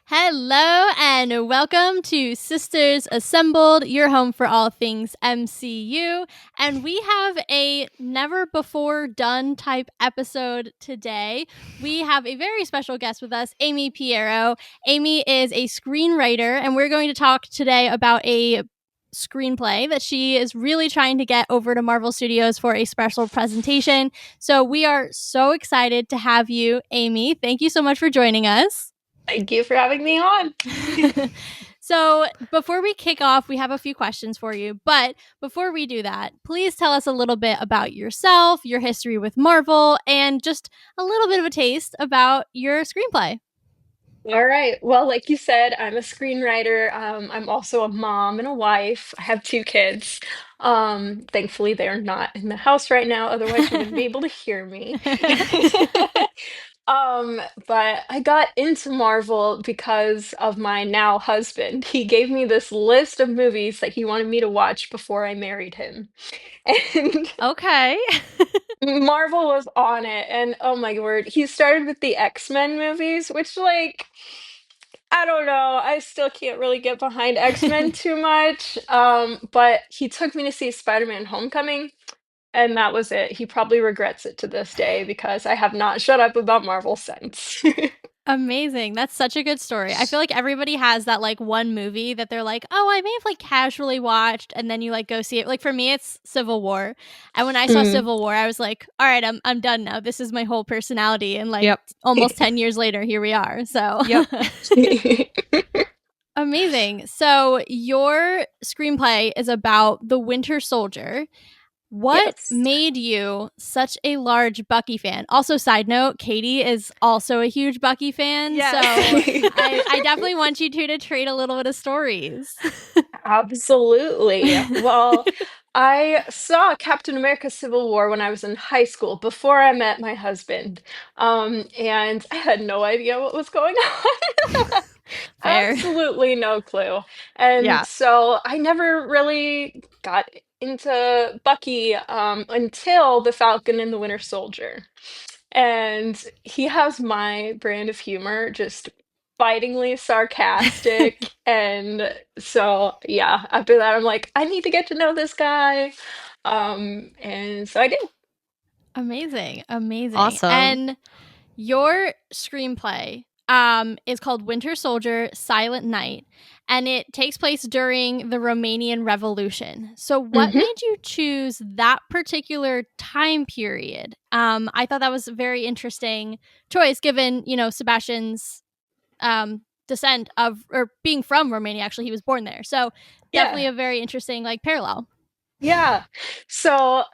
Hello and welcome to Sisters Assembled, your home for all things MCU. And we have a never before done type episode today. We have a very special guest with us, Amy Piero. Amy is a screenwriter, and we're going to talk today about a screenplay that she is really trying to get over to Marvel Studios for a special presentation. So we are so excited to have you, Amy. Thank you so much for joining us. Thank you for having me on. So, before we kick off, we have a few questions for you. But before we do that, please tell us a little bit about yourself, your history with Marvel, and just a little bit of a taste about your screenplay. All right. Well, like you said, I'm a screenwriter. I'm also a mom and a wife. I have two kids. Thankfully, they're not in the house right now. Otherwise, you wouldn't be able to hear me. But I got into Marvel because of my now husband. He gave me this list of movies that he wanted me to watch before I married him. And Okay. Marvel was on it, and oh my word, he started with the X-Men movies, which, like, I don't know, I still can't really get behind X-Men too much. But he took me to see Spider-Man Homecoming, and that was it. He probably regrets it to this day because I have not shut up about Marvel since. Amazing. That's such a good story. I feel like everybody has that like one movie that they're like, "Oh, I may have like casually watched," and then you like go see it. Like for me, it's Civil War. And when I saw Mm. Civil War, I was like, "All right, I'm done now. This is my whole personality." And like Yep. almost 10 years later, here we are. So Yep. amazing. So your screenplay is about the Winter Soldier. What Yes. made you such a large Bucky fan? Also, side note, Katie is also a huge Bucky fan. Yes. So I definitely want you two to trade a little bit of stories. Absolutely. Well, I saw Captain America Civil War when I was in high school before I met my husband. And I had no idea what was going on. Fair. Absolutely no clue. And Yeah. so I never really got into Bucky until The Falcon and the Winter Soldier. And he has my brand of humor, just bitingly sarcastic. And so, yeah, after that, I'm like, I need to get to know this guy. And so I did. Amazing. Amazing. Awesome. And your screenplay is called Winter Soldier Silent Night, and it takes place during the Romanian Revolution. So, what Hmm. made you choose that particular time period? I thought that was a very interesting choice given, Sebastian's descent of, or being from Romania. Actually, he was born there. So, Yeah. definitely a very interesting, like, parallel. Yeah. So,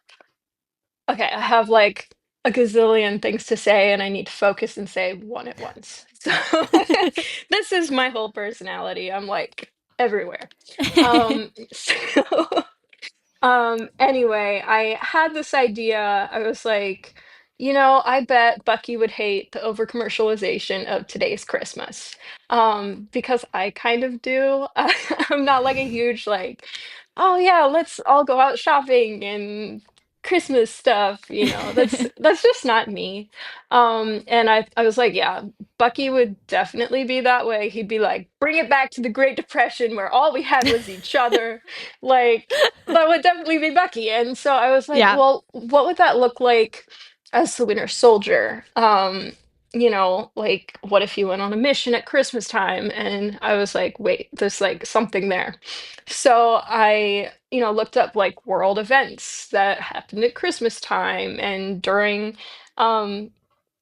okay, I have like a gazillion things to say, and I need to focus and say one at once. So, this is my whole personality. I'm like everywhere. So anyway, I had this idea. I was like, I bet Bucky would hate the over commercialization of today's Christmas. Because I kind of do. I'm not like a huge like, oh yeah, let's all go out shopping and Christmas stuff, that's just not me. And I was like, yeah, Bucky would definitely be that way. He'd be like, bring it back to the Great Depression where all we had was each other. Like, that would definitely be Bucky. And so I was like, Yeah. well, what would that look like as the Winter Soldier? Like, what if you went on a mission at Christmas time? And I was like, wait, there's like something there. So I, looked up like world events that happened at Christmas time and during um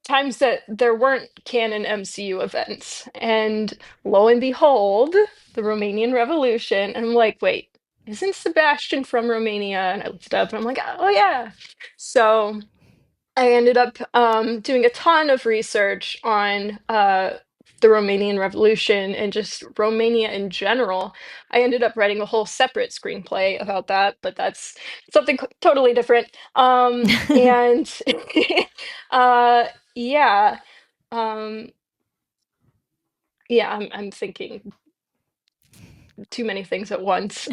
times that there weren't canon MCU events. And lo and behold, the Romanian Revolution. And I'm like, wait, isn't Sebastian from Romania? And I looked it up and I'm like, oh yeah. So I ended up doing a ton of research on the Romanian Revolution and just Romania in general. I ended up writing a whole separate screenplay about that, but that's something totally different. And yeah, um, yeah, I'm thinking too many things at once.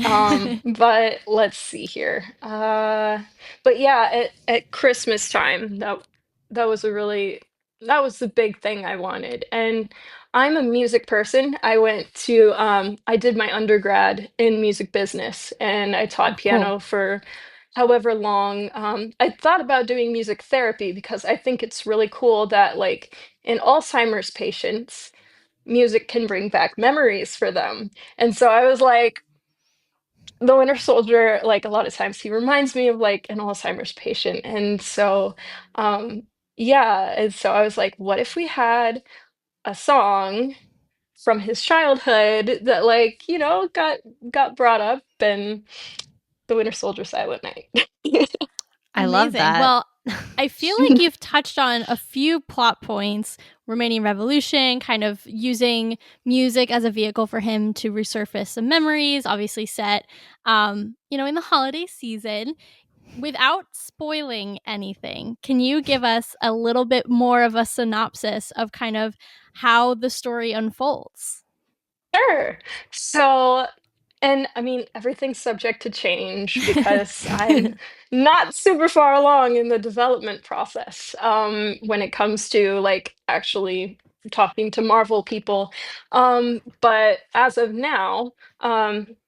But let's see here. But yeah, at Christmas time, that was a really that was the big thing I wanted. And I'm a music person. I did my undergrad in music business and I taught Oh, cool. piano for however long. I thought about doing music therapy because I think it's really cool that, like, in Alzheimer's patients, music can bring back memories for them. And so I was like, the Winter Soldier, like, a lot of times he reminds me of like an Alzheimer's patient. And so, um, yeah. And so I was like, what if we had a song from his childhood that, like, got brought up and the Winter Soldier Silent Night. I love Amazing. that. Well, I feel like you've touched on a few plot points: Romanian Revolution, kind of using music as a vehicle for him to resurface some memories, obviously set, in the holiday season. Without spoiling anything, can you give us a little bit more of a synopsis of kind of how the story unfolds? Sure. So, and I mean, everything's subject to change because I'm not super far along in the development process when it comes to, like, actually talking to Marvel people. But as of now,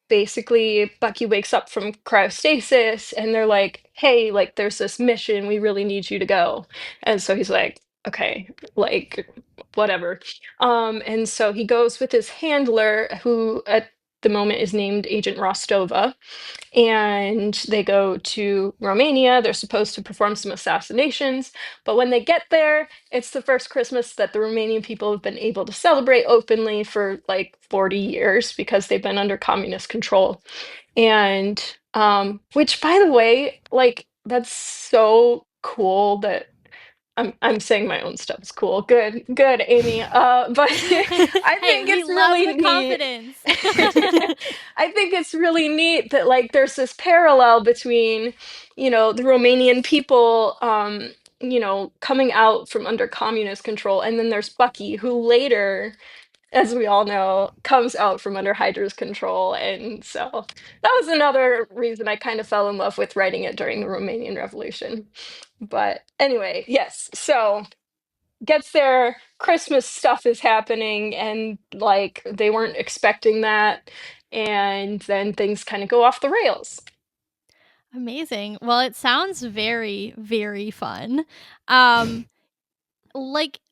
basically, Bucky wakes up from cryostasis and they're like, hey, like, there's this mission, we really need you to go. And so he's like, okay, like, whatever. And so he goes with his handler, who at the moment is named Agent Rostova, and they go to Romania. They're supposed to perform some assassinations, but when they get there, it's the first Christmas that the Romanian people have been able to celebrate openly for like 40 years because they've been under communist control. And which, by the way, like, that's so cool that I'm saying my own stuff is cool. Good, good, Amy. But I Hey, think we it's love really the neat. confidence. I think it's really neat that, like, there's this parallel between, the Romanian people, coming out from under communist control, and then there's Bucky, who later, as we all know, comes out from under Hydra's control. And so that was another reason I kind of fell in love with writing it during the Romanian Revolution. But anyway, yes. So gets there, Christmas stuff is happening, and like they weren't expecting that. And then things kind of go off the rails. Amazing. Well, it sounds very, very fun. Um,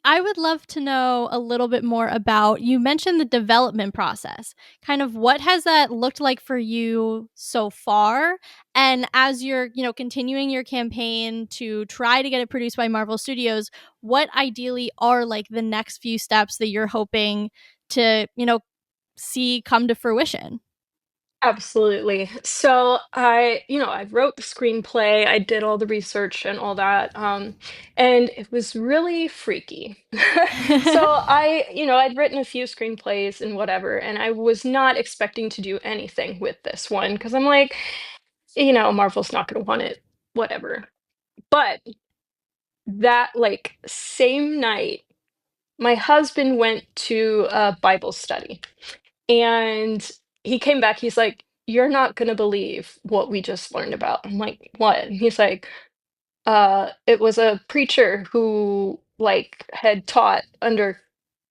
I would love to know a little bit more about, you mentioned the development process. Kind of what has that looked like for you so far? And as you're, continuing your campaign to try to get it produced by Marvel Studios, what ideally are like the next few steps that you're hoping to, see come to fruition? Absolutely. So I wrote the screenplay, I did all the research and all that, and it was really freaky. So I'd written a few screenplays and whatever, and I was not expecting to do anything with this one because I'm like, Marvel's not going to want it, whatever. But that, like, same night, my husband went to a Bible study and he came back. He's like, you're not going to believe what we just learned about. I'm like, what? And he's like, it was a preacher who, like, had taught under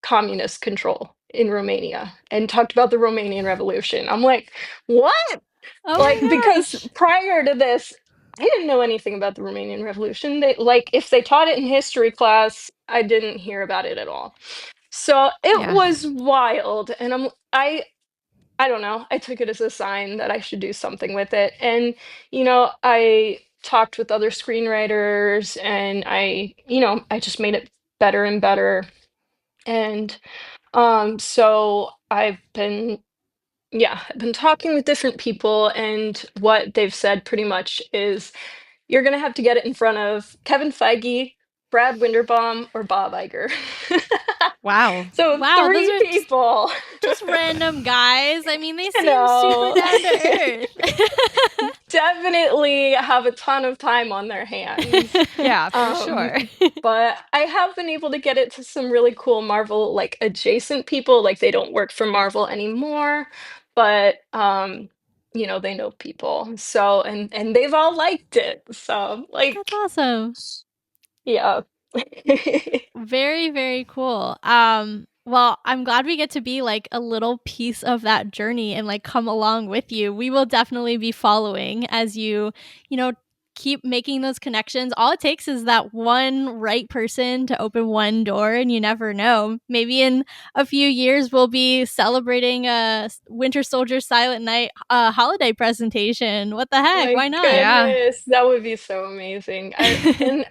communist control in Romania and talked about the Romanian Revolution. I'm like, what? Oh Like, my because gosh. prior to this, I didn't know anything about the Romanian Revolution. They, like, if they taught it in history class, I didn't hear about it at all. So it Yeah. was wild, and I don't know. I took it as a sign that I should do something with it. And, I talked with other screenwriters and I just made it better and better. And so I've been talking with different people, and what they've said pretty much is you're gonna have to get it in front of Kevin Feige, Brad Winderbaum, or Bob Iger. Wow. So Wow, those three are people. just random guys. I mean, they You seem super know. down to earth. Definitely have a ton of time on their hands. Yeah, for Um, sure. but I have been able to get it to some really cool Marvel, like, adjacent people. Like, they don't work for Marvel anymore, but they know people. So, and they've all liked it. So, That's like, awesome. yeah. Very, very cool. Well, I'm glad we get to be like a little piece of that journey and like come along with you. We will definitely be following as you know, keep making those connections. All it takes is that one right person to open one door, and you never know. Maybe in a few years, we'll be celebrating a Winter Soldier Silent Night holiday presentation. What the heck? My Why not? Yeah. goodness, that would be so amazing. And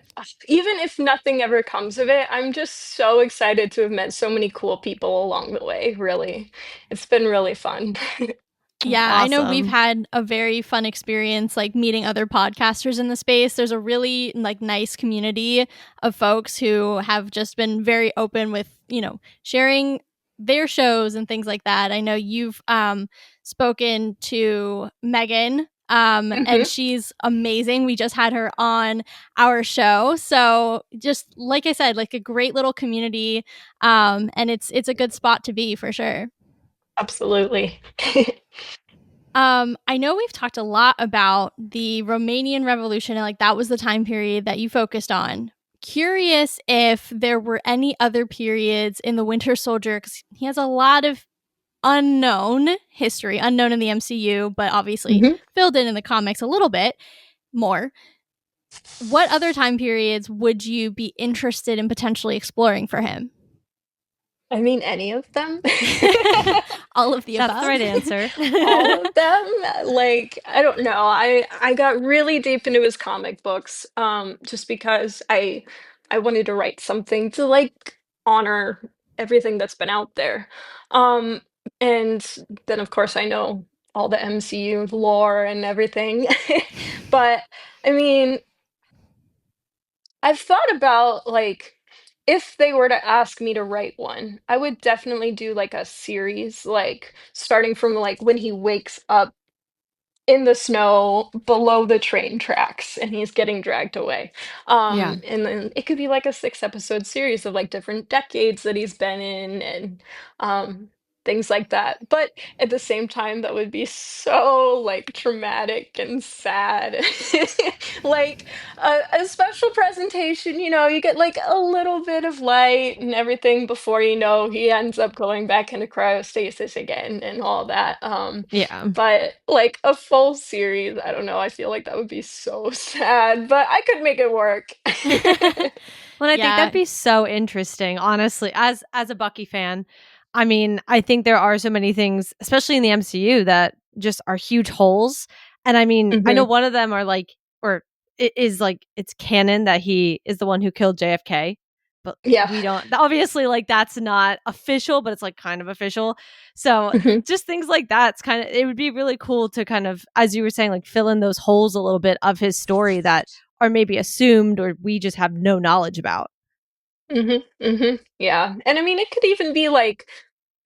even if nothing ever comes of it, I'm just so excited to have met so many cool people along the way, really. It's been really fun. That's Yeah, I know we've awesome. had a very fun experience like meeting other podcasters in the space. There's a really like nice community of folks who have just been very open with, sharing their shows and things like that. I know you've spoken to Megan and hmm she's amazing. We just had her on our show. So just like I said, like a great little community and it's a good spot to be for sure. Absolutely. I know we've talked a lot about the Romanian Revolution and like that was the time period that you focused on. Curious if there were any other periods in the Winter Soldier because he has a lot of unknown history, unknown in the MCU, but obviously hmm filled in the comics a little bit more. What other time periods would you be interested in potentially exploring for him? I mean, any of them. All of the That's the above. right answer. All of them. Like, I don't know. I got really deep into his comic books just because I wanted to write something to like honor everything that's been out there. Um and then of course I know all the MCU lore and everything. But I mean, I've thought about like if they were to ask me to write one, I would definitely do like a series, like starting from like when he wakes up in the snow below the train tracks and he's getting dragged away. Yeah. And then it could be like a 6 episode series of like different decades that he's been in and um things like that. But at the same time, that would be so like traumatic and sad. Like a special presentation, you get like a little bit of light and everything before you know he ends up going back into cryostasis again and all that. Yeah. But like a full series, I don't know. I feel like that would be so sad, but I could make it work. Well, I think that'd Yeah. be so interesting, honestly. As a Bucky fan, I mean, I think there are so many things, especially in the MCU, that just are huge holes. And I mean, I know hmm one of them are like, or it is like it's canon that he is the one who killed JFK, but Yeah. we don't. Obviously, like that's not official, but it's like kind of official. So hmm just things like that. It's kind of it would be really cool to kind of, as you were saying, like fill in those holes a little bit of his story that are maybe assumed or we just have no knowledge about. Yeah. And I mean, it could even be like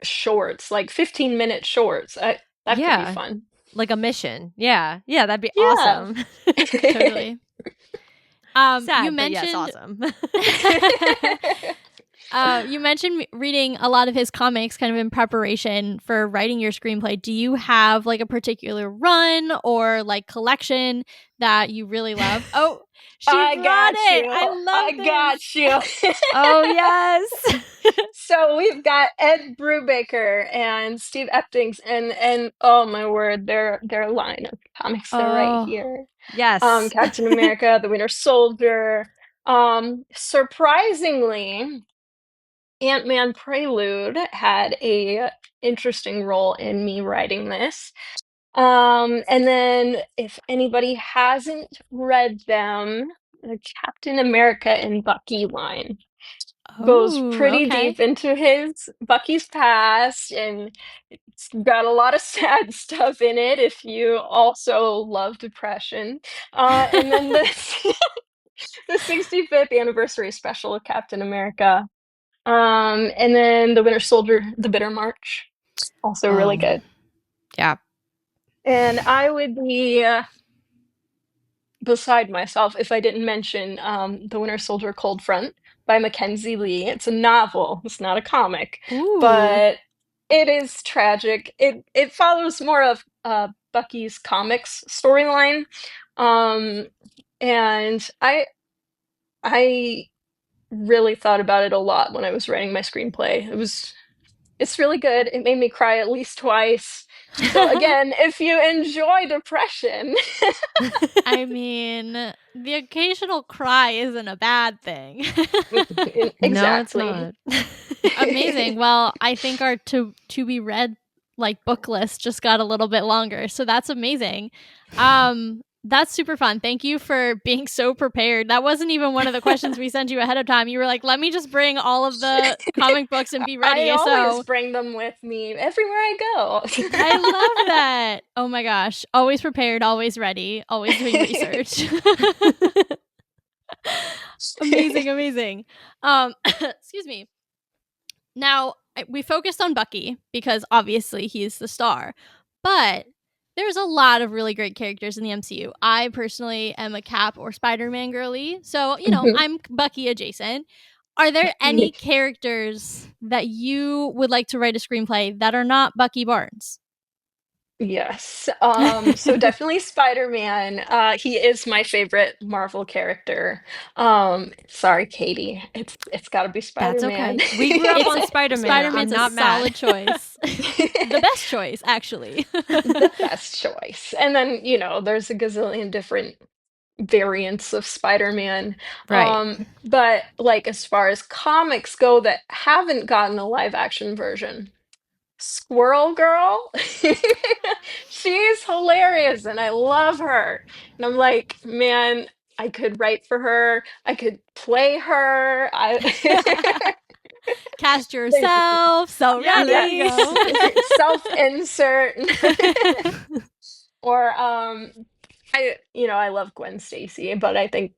shorts, like 15-minute shorts. That could be Yeah, fun. like a mission. Yeah. Yeah, that'd be Yeah. awesome. Totally. You Sad, but yes, mentioned awesome. you mentioned reading a lot of his comics kind of in preparation for writing your screenplay. Do you have like a particular run or like collection that you really love? Oh, she I brought got it. you. I love I this. got you. Oh, yes. So we've got Ed Brubaker and Steve Eptings and oh my word, their line of comics, they're right Oh, here. yes. Captain America, the Winter Soldier. Surprisingly, Ant-Man Prelude had a interesting role in me writing this. And then if anybody hasn't read them, the Captain America and Bucky line goes Oh, pretty okay. deep into his Bucky's past, and it's got a lot of sad stuff in it if you also love depression. And then the 65th anniversary special of Captain America. And then the Winter Soldier, the Bitter March, also really Oh, good. yeah. And I would be beside myself if I didn't mention The Winter Soldier Cold Front by Mackenzie Lee. It's a novel, it's not a comic, Ooh. but it is tragic. It follows more of Bucky's comics storyline. Um, and I really thought about it a lot when I was writing my screenplay. It's really good. It made me cry at least twice. So again, if you enjoy depression, I mean, the occasional cry isn't a bad thing. No, it's exactly. not. Amazing. Well, I think our to be read like book list just got a little bit longer. So that's amazing. That's super fun. Thank you for being so prepared. That wasn't even one of the questions we sent you ahead of time. You were like, "Let me just bring all of the comic books and be I ready." always So bring them with me everywhere I go. I love that. Oh my gosh. Always prepared, always ready, always doing research. Amazing, amazing. Excuse me. Now, we focused on Bucky because obviously he's the star, but there's a lot of really great characters in the MCU. I personally am a Cap or Spider-Man girly, so, I'm Bucky adjacent. Are there any characters that you would like to write a screenplay that are not Bucky Barnes? Yes. So definitely Spider-Man. He is my favorite Marvel character. Sorry, Katie. It's gotta be That's Spider-Man. okay. We grew up It's on Spider-Man. I'm Spider-Man's a not mad. solid choice. The best choice, actually. The best choice. And then, there's a gazillion different variants of Spider-Man. Right. But like as far as comics go that haven't gotten a live action version, Squirrel Girl. She's hilarious and I love her. And I'm like, man, I could write for her. I could play her. I Cast yourself. So Yeah, there you ready. go. self-insert. Or I love Gwen Stacy, but I think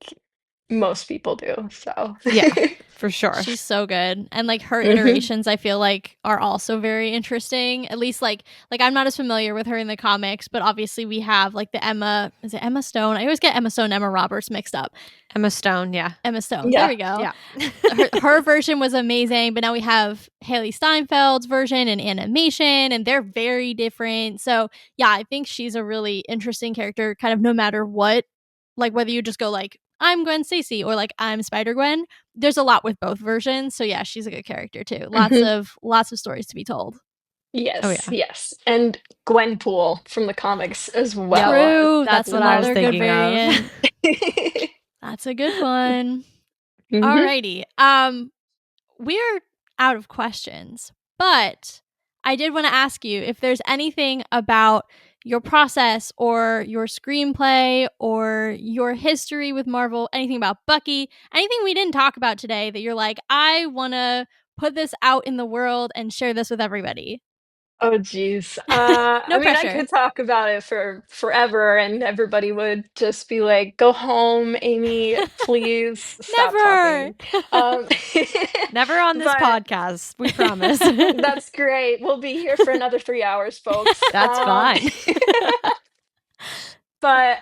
most people do. So Yeah, for sure. She's so good. And like her Mhm. iterations I feel like are also very interesting. At least like I'm not as familiar with her in the comics, but obviously we have like the Emma, is it Emma Stone? I always get Emma Stone and Emma Roberts mixed up. Emma Stone, yeah. Emma Stone. There Yeah. we go. Yeah. Her version was amazing, but now we have Haley Steinfeld's version in animation and they're very different. So, yeah, I think she's a really interesting character kind of no matter what, like whether you just go like I'm Gwen Stacy or like I'm Spider-Gwen. There's a lot with both versions. So yeah, she's a good character too. Mhm. Lots of stories to be told. Oh Yes, yeah. yes. And Gwenpool from the comics as Yep. well. True. That's That's what I was another good thinking variant. of. That's a good one. Mhm. Alrighty. We're out of questions, but I did want to ask you if there's anything about your process or your screenplay or your history with Marvel, anything about Bucky, anything we didn't talk about today that you're like, I want to put this out in the world and share this with everybody. Oh, geez. No I mean, I pressure. could talk about it for forever, and everybody would just be like, "Go home, Amy. Please stop Never. talking." Um, Never on this but podcast, we promise. that's great. We'll be here for another 3 hours, folks. That's fine. But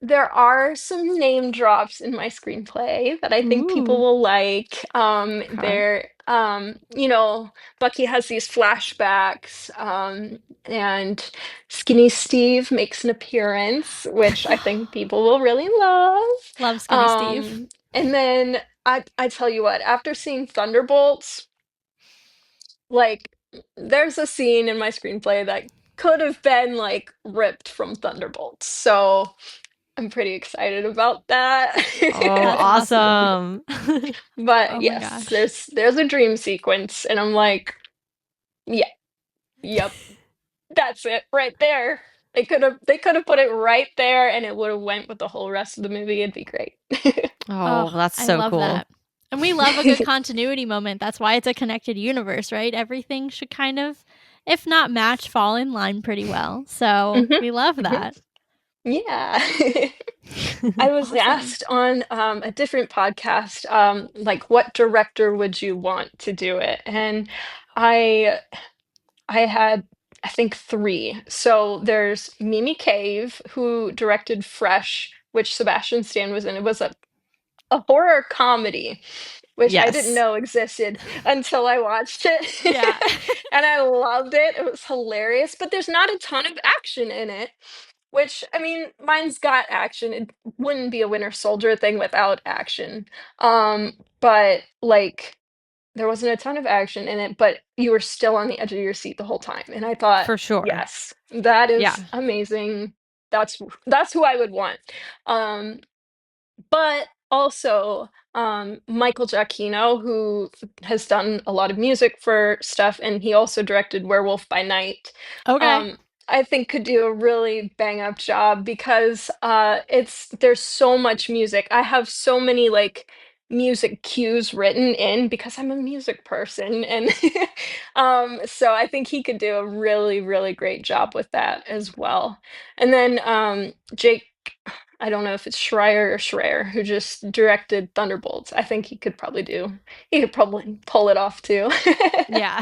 there are some name drops in my screenplay that I think people Ooh. will like. Okay. Bucky has these flashbacks, and Skinny Steve makes an appearance, which I think people will really love. Love Skinny Steve. And then I tell you what, after seeing Thunderbolts, like there's a scene in my screenplay that could have been like ripped from Thunderbolts. So I'm pretty excited about that. Oh, That's awesome. But Oh my yes, gosh. there's a dream sequence, and I'm like, yeah, yep, that's it right there. They could have put it right there, and it would have went with the whole rest of the movie. It'd be great. Oh, Oh, that's I so love cool. that. And we love a good continuity moment. That's why it's a connected universe, right? Everything should kind of, if not match, fall in line pretty well. So Mhm, we love mhm. that. Yeah. I was Awesome. asked on a different podcast, like, what director would you want to do it? And I I had, I think, three. So there's Mimi Cave, who directed Fresh, which Sebastian Stan was in. It was a horror comedy, which I didn't Yes. know existed until I watched it. Yeah. And I loved it. It was hilarious, but there's not a ton of action in it. Which, I mean, mine's got action. It wouldn't be a Winter Soldier thing without action. But like there wasn't a ton of action in it, but you were still on the edge of your seat the whole time. And I thought, For sure. yes, that Yeah. is amazing. That's who I would want. Um, but also Michael Giacchino, who has done a lot of music for stuff, and he also directed Werewolf by Night. Okay. Um, I think could do a really bang up job because there's so much music. I have so many like music cues written in because I'm a music person, and so I think he could do a really, really great job with that as well. And then Jake, I don't know if it's Schreier or Schreier, who just directed Thunderbolts. I think he could probably pull it off too. Yeah.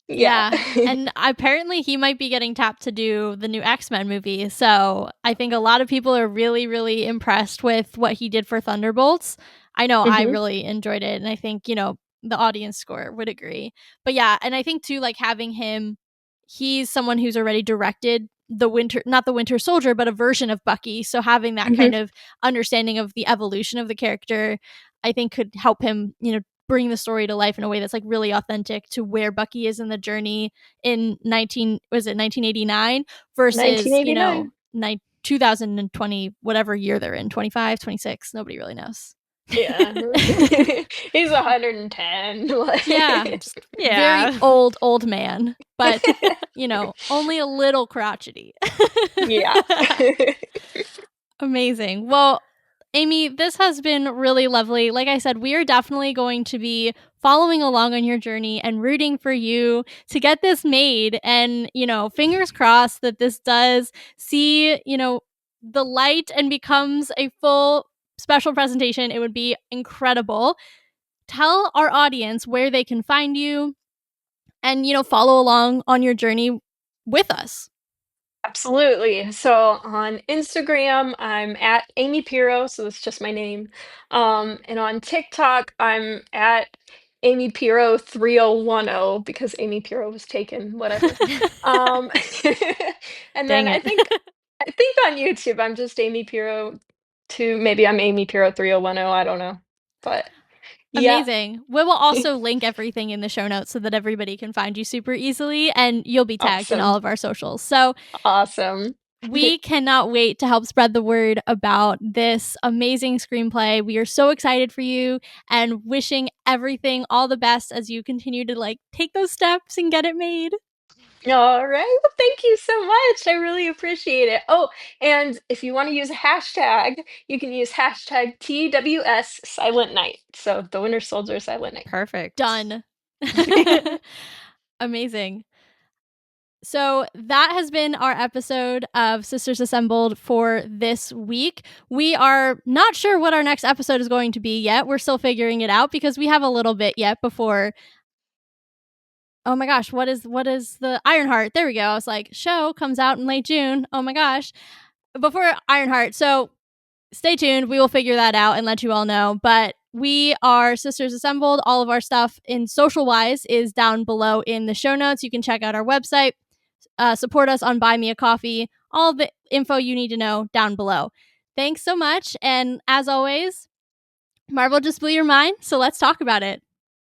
Yeah. Yeah. And apparently he might be getting tapped to do the new X-Men movie. So I think a lot of people are really, really impressed with what he did for Thunderbolts. I know I Hmm. really enjoyed it. And I think, the audience score would agree. But yeah, and I think too, like having him, he's someone who's already directed not the Winter Soldier, but a version of Bucky. So having that Hmm. kind of understanding of the evolution of the character, I think could help him, bring the story to life in a way that's like really authentic to where Bucky is in the journey in 1989 versus, 1989. 2020, whatever year they're in, 25, 26, nobody really knows. Yeah. He's 110. Yeah, Like, just very Yeah. old man, but only a little crotchety. yeah. Amazing. Well, Amy, this has been really lovely. Like I said, we are definitely going to be following along on your journey and rooting for you to get this made. And, fingers crossed that this does see, the light and becomes a full special presentation. It would be incredible. Tell our audience where they can find you and, follow along on your journey with us. Absolutely. So on Instagram, I'm at Amy Piero, so that's just my name. And on TikTok, I'm at Amy Piero 3010 because Amy Piero was taken, whatever. Um, and then Dang it. I think on YouTube, I'm just Amy Piero 2, maybe I'm Amy Piero 3010, I don't know. But yeah, Amazing. We will also link everything in the show notes so that everybody can find you super easily and you'll be tagged in awesome. all of our socials. So Awesome. we cannot wait to help spread the word about this amazing screenplay. We are so excited for you and wishing everything all the best as you continue to like take those steps and get it made. All right. Well, thank you so much. I really appreciate it. Oh, and if you want to use a hashtag, you can use hashtag TWS Silent Night. So the Winter Soldier Silent Night. Perfect. Done. Amazing. So that has been our episode of Sisters Assembled for this week. We are not sure what our next episode is going to be yet. We're still figuring it out because we have a little bit yet before. Oh my gosh, what is the Ironheart? There we go. I was like, show comes out in late June. Oh my gosh. Before Ironheart. So stay tuned. We will figure that out and let you all know. But we are Sisters Assembled. All of our stuff in social wise is down below in the show notes. You can check out our website. Support us on Buy Me a Coffee. All the info you need to know down below. Thanks so much. And as always, Marvel just blew your mind, so let's talk about it.